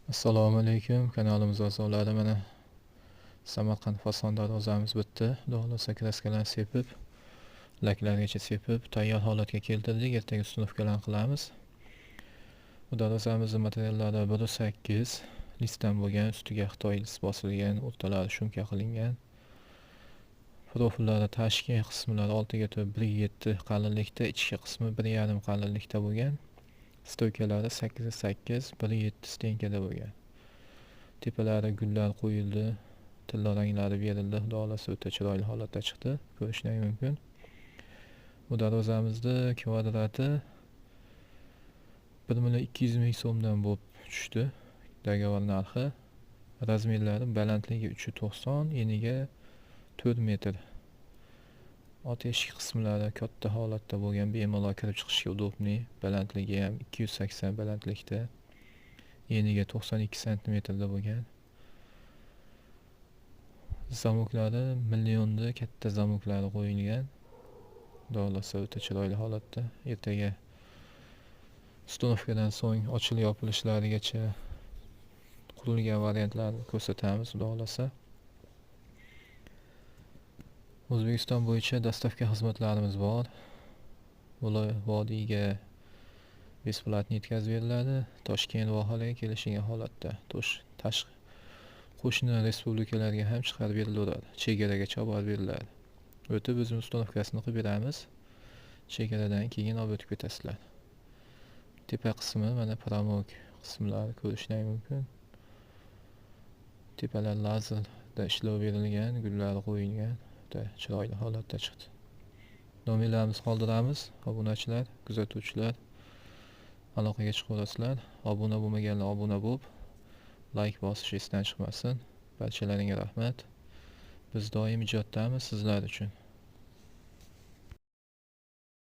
Assalomu alaykum, kanalimiz a'zolari. Mana Samarqand fason darvozamiz bitdi. Xudo xolasa kraskalarni sepib, laklargacha sepib, tayyor holatga keltirdik. Ertaga ustunovkalarni qilamiz. Bu darvozamizning materiallari 1.8 listdan bo'lgan, ustiga Xitoy list bosilgan, o'rtalari shumka qilingan. Profillari tashqi qismlari 6x1.7 qalinlikda, ichki qismi 1.5 qalinlikda bo'lgan. Stoykalari 8x8 1.7 stenkada bo'lgan. Tepalari gullar qo'yildi, tilla ranglari berildi. Xudo xolasa o'ta chiroyli holatda chiqdi, ko'rishning mumkin. Bu darvozamizning kvadrati 1.200.000 so'mdan bo'lib tushdi. Dogovor narxi. Razmerlari balandligi 390, eniga 4 metr. Ot eshik qismlari katta holatda bo'lgan, bemalol kirib chiqishga udobli. Balandligi ham 280 balandlikda. Eniga 92 santimetrda bo'lgan. Zamoklari millionda katta zamoklari qo'yilgan. Xudo xolasa o'ta chiroyli holatda. Ertaga ustunovkadan so'ng ochilib yopilishlarigacha qurilgan variantlarni ko'rsatamiz, xudo xolasa. O'zbekiston bo'yicha dostavka xizmatlarimiz bor. Vodiyga besplatni yetkazib beriladi. Toshkent vohaliga kelishgan holatda qo'shni respublikalarga ham chiqarib berilaveradi. Chegaragacha olib beriladi. O'tib o'zimiz ustunovkasini qilib beramiz. Chegaradan keyin olib o'tib ketasizlar. Tepa qismi mana pramok qismlari ko'rishning mumkin. Tepalar lazerda ishlov berilgan, gullar qo'yilgan. Chiroyli holatda chiqdi. Nomerlarimizni qoldiramiz. Obunachilar, kuzatuvchilar aloqaga chiqaverasizlar. Obuna bo'lmaganlar obuna bo'lib, like bosish esdan chiqmasin. Barchalaringga rahmat. Biz doim ijotdamiz sizlar uchun.